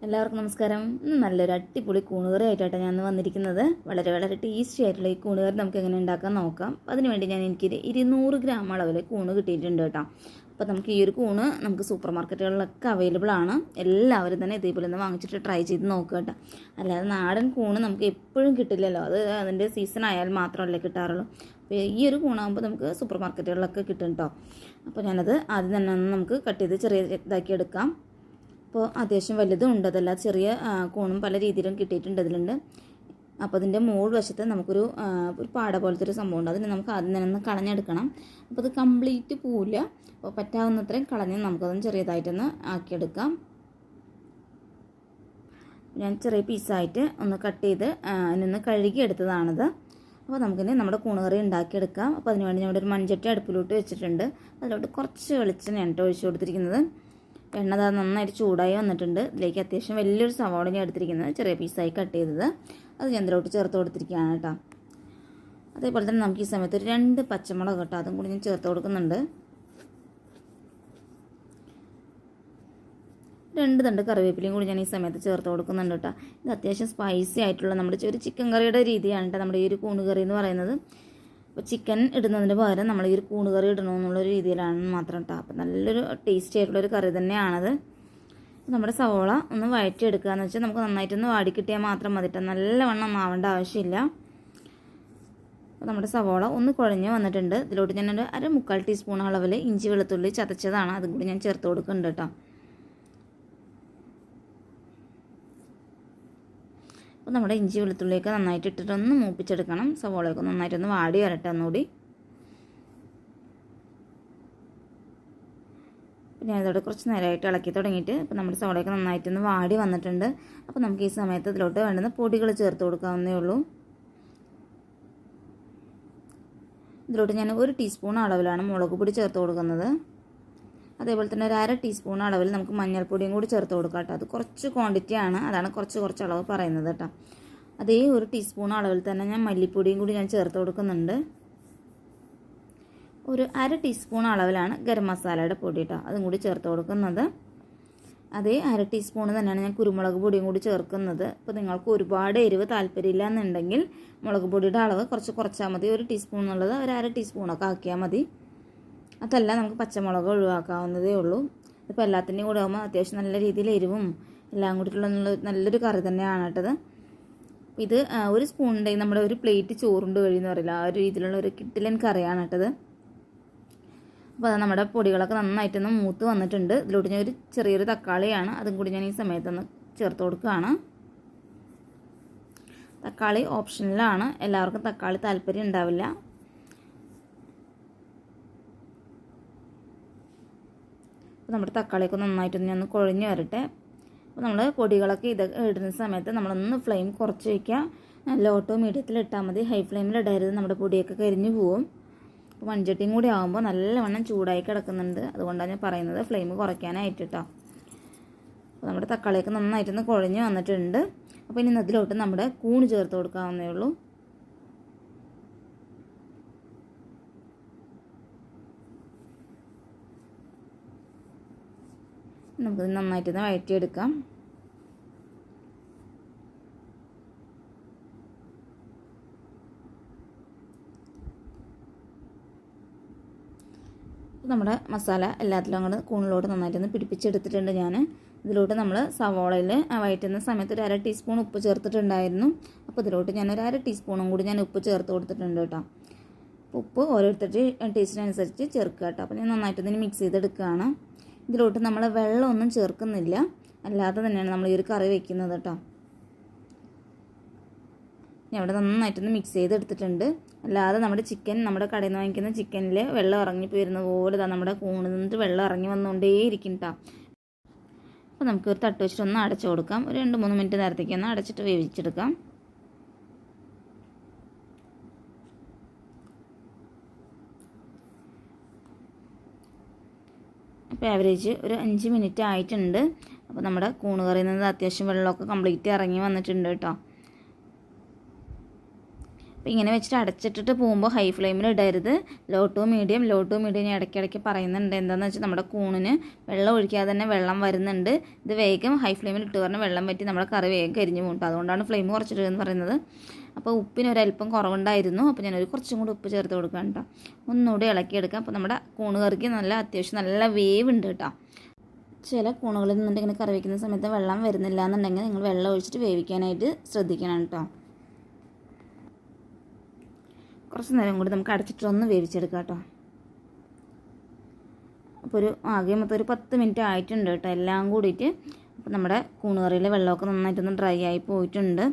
എല്ലാവർക്കും നമസ്കാരം. നല്ലൊരു അടിപൊളി കൂണുകറി ആയിട്ടാണ് ഞാൻ വന്നിരിക്കുന്നത്. വളരെ ടേസ്റ്റി ആയിട്ടുള്ള ഈ കൂണുകറി നമുക്ക് എങ്ങനെ ഉണ്ടാക്കാൻ നോക്കാം. അതിനുവേണ്ടി എനിക്ക് 200 ഗ്രാം അളവിൽ കൂണ് കിട്ടിയിട്ടുണ്ട് കേട്ടോ. അപ്പോൾ നമുക്ക് ഈ ഒരു കൂണ് നമുക്ക് സൂപ്പർ മാർക്കറ്റുകളിലൊക്കെ അവൈലബിൾ ആണ്. എല്ലാവരും തന്നെ ഇതേപോലെ ഒന്ന് വാങ്ങിച്ചിട്ട് ട്രൈ ചെയ്ത് നോക്കുക കേട്ടോ. അല്ലാതെ നാടൻ കൂണ് നമുക്ക് എപ്പോഴും കിട്ടില്ലല്ലോ, അത് അതിൻ്റെ സീസൺ ആയാൽ മാത്രമല്ലേ കിട്ടാറുള്ളൂ. അപ്പോൾ ഈ ഒരു കൂണാകുമ്പോൾ നമുക്ക് സൂപ്പർ മാർക്കറ്റുകളിലൊക്കെ കിട്ടും കേട്ടോ. അപ്പോൾ ഞാനത് ആദ്യം തന്നെ നമുക്ക് കട്ട് ചെയ്ത് ചെറിയ ഇതാക്കി എടുക്കാം. അപ്പോൾ അത്യാവശ്യം വലുതും ഉണ്ട്, അതല്ല ചെറിയ കൂണും പല രീതിയിലും കിട്ടിയിട്ടുണ്ട് ഇതിലുണ്ട്. അപ്പോൾ അതിൻ്റെ മുകൾ വശത്ത് നമുക്കൊരു പാട പോലത്തെ ഒരു സംഭവം ഉണ്ട്, അതിന് നമുക്ക് ആദ്യം തന്നെ ഒന്ന് കളഞ്ഞെടുക്കണം. അപ്പോൾ അത് കംപ്ലീറ്റ് പോവില്ല, അപ്പോൾ പറ്റാവുന്നത്രയും കളഞ്ഞ് നമുക്കതൊന്ന് ചെറിയതായിട്ടൊന്ന് ആക്കിയെടുക്കാം. ഞാൻ ചെറിയ പീസായിട്ട് ഒന്ന് കട്ട് ചെയ്ത് അതിനൊന്ന് കഴുകി എടുത്തതാണത്. അപ്പോൾ നമുക്കിനി നമ്മുടെ കൂണുകറി ഉണ്ടാക്കിയെടുക്കാം. അപ്പോൾ അതിനുവേണ്ടി ഞാൻ ഒരു മൺചട്ടി അടുപ്പിലോട്ട് വെച്ചിട്ടുണ്ട്. അതിലോട്ട് കുറച്ച് വെളിച്ചെണ്ണയാണ് ഒഴിച്ചു കൊടുത്തിരിക്കുന്നത്. എണ്ണ നന്നായിട്ട് ചൂടായി വന്നിട്ടുണ്ട്. ഇതിലേക്ക് അത്യാവശ്യം വലിയൊരു സവാള ഞാൻ എടുത്തിരിക്കുന്നത്, ചെറിയ പീസായി കട്ട് ചെയ്തത്, അത് ഞാൻ ഇതിലോട്ട് ചേർത്ത് കൊടുത്തിരിക്കുകയാണ് കേട്ടോ. അതേപോലെ തന്നെ നമുക്ക് ഈ സമയത്ത് ഒരു 2 പച്ചമുളക് കേട്ടോ, അതും കൂടി ഞാൻ ചേർത്ത് കൊടുക്കുന്നുണ്ട്. 2 തണ്ട് കറിവേപ്പിലയും കൂടി ഞാൻ ഈ സമയത്ത് ചേർത്ത് കൊടുക്കുന്നുണ്ട് കേട്ടോ. ഇത് അത്യാവശ്യം സ്പൈസി ആയിട്ടുള്ള നമ്മുടെ ഒരു ചിക്കൻ കറിയുടെ രീതിയാണ് കേട്ടോ നമ്മുടെ ഈ ഒരു കൂണുകറി എന്ന് പറയുന്നത്. അപ്പോൾ ചിക്കൻ ഇടുന്നതിന് പകരം നമ്മൾ ഈ ഒരു കൂണുകറി ഇടണമെന്നുള്ളൊരു രീതിയിലാണ് മാത്രം കേട്ടോ. അപ്പോൾ നല്ലൊരു ടേസ്റ്റി ആയിട്ടുള്ളൊരു കറി തന്നെയാണത്. നമ്മുടെ സവോള ഒന്ന് വഴറ്റിയെടുക്കുക എന്ന് വെച്ചാൽ നമുക്ക് നന്നായിട്ടൊന്ന് വാടിക്കിട്ടിയാൽ മാത്രം മതി കേട്ടോ, നല്ലവണ്ണം ആവേണ്ട ആവശ്യമില്ല. അപ്പോൾ നമ്മുടെ സവോള ഒന്ന് കുഴഞ്ഞ് വന്നിട്ടുണ്ട്. ഇതിലോട്ട് ഞാനൊരു 1/4 ടീസ്പൂൺ അളവിൽ ഇഞ്ചി വെളുത്തുള്ളി ചതച്ചതാണ്, അതും കൂടി ഞാൻ ചേർത്ത് കൊടുക്കുന്നുണ്ട് കേട്ടോ. അപ്പോൾ നമ്മുടെ ഇഞ്ചി വെളുത്തുള്ളിയൊക്കെ നന്നായിട്ട് ഇട്ടിട്ടൊന്ന് മൂപ്പിച്ചെടുക്കണം. സവോളയൊക്കെ നന്നായിട്ടൊന്ന് വാടി വരട്ടെ ഒന്നുകൂടി. അപ്പോൾ ഞാനിതോടെ കുറച്ച് നേരമായിട്ട് ഇളക്കി തുടങ്ങിയിട്ട് ഇപ്പോൾ നമ്മുടെ സവോളയൊക്കെ നന്നായിട്ടൊന്ന് വാടി വന്നിട്ടുണ്ട്. അപ്പോൾ നമുക്ക് ഈ സമയത്ത് ഇതിലോട്ട് വേണ്ടുന്ന പൊടികൾ ചേർത്ത് കൊടുക്കാവുന്നേ ഉള്ളൂ. ഇതിലോട്ട് ഞാൻ 1 ടീസ്പൂൺ അളവിലാണ് മുളക് പൊടി ചേർത്ത് കൊടുക്കുന്നത്. അതേപോലെ തന്നെ ഒരു 1/2 ടീസ്പൂൺ അളവിൽ നമുക്ക് മഞ്ഞൾപ്പൊടിയും കൂടി ചേർത്ത് കൊടുക്കാം കേട്ടോ. അത് കുറച്ച് ക്വാണ്ടിറ്റിയാണ്, അതാണ് കുറച്ച് അളവ് പറയുന്നത് കേട്ടോ. അതേ 1 ടീസ്പൂൺ അളവിൽ തന്നെ ഞാൻ മല്ലിപ്പൊടിയും കൂടി ഞാൻ ചേർത്ത് കൊടുക്കുന്നുണ്ട്. ഒരു 1/2 ടീസ്പൂൺ അളവിലാണ് ഗരം മസാലയുടെ പൊടി കേട്ടോ, അതും കൂടി ചേർത്ത് കൊടുക്കുന്നത്. അതേ 1/2 ടീസ്പൂൺ തന്നെയാണ് ഞാൻ കുരുമുളക് പൊടിയും കൂടി ചേർക്കുന്നത്. അപ്പോൾ നിങ്ങൾക്ക് ഒരുപാട് എരിവ് താല്പര്യമില്ല എന്നുണ്ടെങ്കിൽ മുളക് പൊടിയുടെ അളവ് കുറച്ചാൽ മതി. 1 ടീസ്പൂൺ എന്നുള്ളത് ഒരു 1/2 ടീസ്പൂണൊക്കെ ആക്കിയാൽ മതി. അതല്ല നമുക്ക് പച്ചമുളക് ഒഴിവാക്കാവുന്നതേ ഉള്ളൂ. ഇപ്പോൾ എല്ലാത്തിൻ്റെയും കൂടെ ആകുമ്പോൾ അത്യാവശ്യം നല്ല രീതിയിൽ എരിവും എല്ലാം കൂടിയിട്ടുള്ള നല്ലൊരു കറി തന്നെയാണ് കേട്ടത്. ഇത് 1 സ്പൂൺ ഉണ്ടെങ്കിൽ നമ്മുടെ ഒരു പ്ലേറ്റ് ചോറുണ്ട് കഴിയുമെന്ന് പറയില്ല, ആ ഒരു രീതിയിലുള്ള ഒരു കിട്ടിലൻ കറിയാണ് കേട്ടത്. അപ്പോൾ അത് നമ്മുടെ പൊടികളൊക്കെ നന്നായിട്ടൊന്ന് മൂത്ത് വന്നിട്ടുണ്ട്. ഇതിലോട്ട് ഞാൻ ഒരു ചെറിയൊരു തക്കാളിയാണ്, അതും കൂടി ഞാൻ ഈ സമയത്തൊന്ന് ചേർത്ത് കൊടുക്കുകയാണ്. തക്കാളി ഓപ്ഷനിലാണ്, എല്ലാവർക്കും തക്കാളി താല്പര്യം ഉണ്ടാവില്ല. അപ്പോൾ നമ്മുടെ തക്കാളിയൊക്കെ നന്നായിട്ടൊന്ന് ഒന്ന് കുഴഞ്ഞ് വരട്ടെ. അപ്പോൾ നമ്മൾ പൊടികളൊക്കെ ഇടുന്ന സമയത്ത് നമ്മളൊന്ന് ഫ്ലെയിം കുറച്ച് വയ്ക്കുക. ലോ ടു മീഡിയത്തിൽ ഇട്ടാൽ മതി, ഹൈ ഫ്ലെയിമിൽ ഇടരുത്, നമ്മുടെ പൊടിയൊക്കെ കരിഞ്ഞു പോവും. അപ്പോൾ മൺചട്ടിയും കൂടി ആകുമ്പോൾ നല്ലവണ്ണം ചൂടായി കിടക്കുന്നുണ്ട്, അതുകൊണ്ടാണ് ഞാൻ പറയുന്നത് ഫ്ലെയിം കുറയ്ക്കാനായിട്ട് കേട്ടോ. അപ്പോൾ നമ്മുടെ തക്കാളിയൊക്കെ നന്നായിട്ടൊന്ന് കുഴഞ്ഞ് വന്നിട്ടുണ്ട്. അപ്പോൾ ഇനി അതിലോട്ട് നമ്മുടെ കൂണ് ചേർത്ത് കൊടുക്കാവുന്നേ ഉള്ളൂ. നമുക്കത് നന്നായിട്ടൊന്ന് വഴറ്റിയെടുക്കാം. നമ്മുടെ മസാല എല്ലാത്തിലും അങ്ങോട്ട് കൂണിലോട്ട് നന്നായിട്ടൊന്ന് പിടിപ്പിച്ചെടുത്തിട്ടുണ്ട് ഞാൻ. ഇതിലോട്ട് നമ്മൾ സവോളയിൽ വഴറ്റുന്ന സമയത്ത് ഒരു 1/2 ടീസ്പൂൺ ഉപ്പ് ചേർത്തിട്ടുണ്ടായിരുന്നു. അപ്പോൾ ഇതിലോട്ട് ഞാൻ ഒരു 1/2 ടീസ്പൂണും കൂടി ഞാൻ ഉപ്പ് ചേർത്ത് കൊടുത്തിട്ടുണ്ട് കേട്ടോ. ഉപ്പ് ഓരോരുത്തരുടെ ടേസ്റ്റിനനുസരിച്ച് ചേർക്കുക കേട്ടോ. അപ്പോൾ ഞാൻ നന്നായിട്ടൊന്ന് മിക്സ് ചെയ്തെടുക്കുകയാണ്. ഇതിലോട്ട് നമ്മൾ വെള്ളമൊന്നും ചേർക്കുന്നില്ല, അല്ലാതെ തന്നെയാണ് നമ്മൾ ഈ ഒരു കറി വയ്ക്കുന്നത് കേട്ടോ. ഞാൻ ഇവിടെ നന്നായിട്ടൊന്ന് മിക്സ് ചെയ്തെടുത്തിട്ടുണ്ട്. അല്ലാതെ നമ്മുടെ നമ്മുടെ കടയിൽ നിന്ന് വാങ്ങിക്കുന്ന ചിക്കനിൽ വെള്ളം ഇറങ്ങി പോയിരുന്ന പോലെ നമ്മുടെ കൂണിൽ നിന്നിട്ട് വെള്ളം ഇറങ്ങി വന്നുകൊണ്ടേയിരിക്കും കേട്ടോ. അപ്പോൾ നമുക്കൊരു തട്ട് വെച്ചിട്ട് ഒന്ന് അടച്ചു കൊടുക്കാം. ഒരു 2-3 മിനിറ്റ് നേരത്തേക്ക് ഒന്ന് അടച്ചിട്ട് വേവിച്ചെടുക്കാം. അപ്പോൾ ആവറേജ് ഒരു 5 മിനിറ്റ് ആയിട്ടുണ്ട്. അപ്പോൾ നമ്മുടെ കൂണുകറിയിൽ നിന്ന് അത്യാവശ്യം വെള്ളമൊക്കെ കംപ്ലീറ്റ് ഇറങ്ങി വന്നിട്ടുണ്ട് കേട്ടോ. അപ്പോൾ ഇങ്ങനെ വെച്ചിട്ട് അടച്ചിട്ടിട്ട് പോകുമ്പോൾ ഹൈ ഫ്ലെയിമിൽ ഇടരുത്. ലോ ടു മീഡിയം ഞാൻ ഇടയ്ക്കിടയ്ക്ക് പറയുന്നുണ്ട്. എന്താണെന്ന് വെച്ചാൽ നമ്മുടെ കൂണിന് വെള്ളം ഒഴിക്കാതെ തന്നെ വെള്ളം വരുന്നുണ്ട്. ഇത് വേഗം ഹൈ ഫ്ലെയിമിൽ ഇട്ട് പറഞ്ഞാൽ വെള്ളം പറ്റി നമ്മുടെ കറി വേഗം കരിഞ്ഞു പോകും. അതുകൊണ്ടാണ് ഫ്ലെയിം കുറച്ചിട്ടെന്ന് പറയുന്നത്. അപ്പോൾ ഉപ്പിനൊരല്പം കുറവുണ്ടായിരുന്നു. അപ്പോൾ ഞാനൊരു കുറച്ചും കൂടി ഉപ്പ് ചേർത്ത് കൊടുക്കാം കേട്ടോ. ഒന്നുകൂടി ഇളക്കിയെടുക്കാം. അപ്പോൾ നമ്മുടെ കൂണ് കറിക്ക് അത്യാവശ്യം നല്ല വേവ് ഉണ്ട് കേട്ടോ. ചില കൂണുകളിൽ നിന്നിട്ട് ഇങ്ങനെ കറി വയ്ക്കുന്ന സമയത്ത് വെള്ളം വരുന്നില്ല എന്നുണ്ടെങ്കിൽ നിങ്ങൾ വെള്ളം ഒഴിച്ചിട്ട് വേവിക്കാനായിട്ട് ശ്രദ്ധിക്കണം കേട്ടോ. കുറച്ച് നേരം കൂടി നമുക്ക് അടച്ചിട്ടൊന്ന് വേവിച്ചെടുക്കാം കേട്ടോ. അപ്പോൾ ആകെ മൊത്തം ഒരു 10 മിനിറ്റ് ആയിട്ടുണ്ട് കേട്ടോ എല്ലാം കൂടിയിട്ട്. അപ്പോൾ നമ്മുടെ കൂണുകറിയിലെ വെള്ളമൊക്കെ നന്നായിട്ടൊന്ന് ഡ്രൈ ആയി പോയിട്ടുണ്ട്.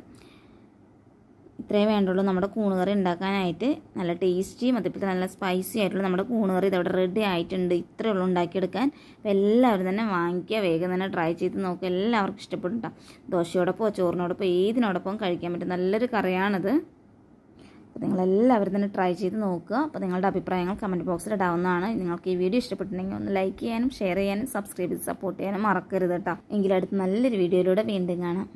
ഇത്രയും വേണ്ടുള്ളൂ നമ്മുടെ കൂണുകറി ഉണ്ടാക്കാനായിട്ട്. നല്ല ടേസ്റ്റിയും അതേപോലെ നല്ല സ്പൈസി ആയിട്ടുള്ള നമ്മുടെ കൂണുകറി ഇതവിടെ റെഡി ആയിട്ടുണ്ട്. ഇത്രയേ ഉള്ളൂ ഉണ്ടാക്കിയെടുക്കാൻ. അപ്പോൾ എല്ലാവരും തന്നെ വാങ്ങിക്കുക, വേഗം തന്നെ ട്രൈ ചെയ്ത് നോക്കുക. എല്ലാവർക്കും ഇഷ്ടപ്പെടും കേട്ടോ. ദോശയോടൊപ്പം ചോറിനോടൊപ്പം ഏതിനോടൊപ്പം കഴിക്കാൻ പറ്റും നല്ലൊരു കറിയാണിത്. അപ്പോൾ നിങ്ങളെല്ലാവരും തന്നെ ട്രൈ ചെയ്ത് നോക്കുക. അപ്പോൾ നിങ്ങളുടെ അഭിപ്രായങ്ങൾ കമൻറ്റ് ബോക്സിൽ ഇടാവുന്നതാണ്. നിങ്ങൾക്ക് ഈ വീഡിയോ ഇഷ്ടപ്പെട്ടിട്ടുണ്ടെങ്കിൽ ഒന്ന് ലൈക്ക് ചെയ്യാനും ഷെയർ ചെയ്യാനും സബ്സ്ക്രൈബ് ചെയ്ത് സപ്പോർട്ട് ചെയ്യാനും മറക്കരുത് കേട്ടോ. എങ്കിലും അടുത്ത് നല്ലൊരു വീഡിയോയിലൂടെ വീണ്ടും കാണാം.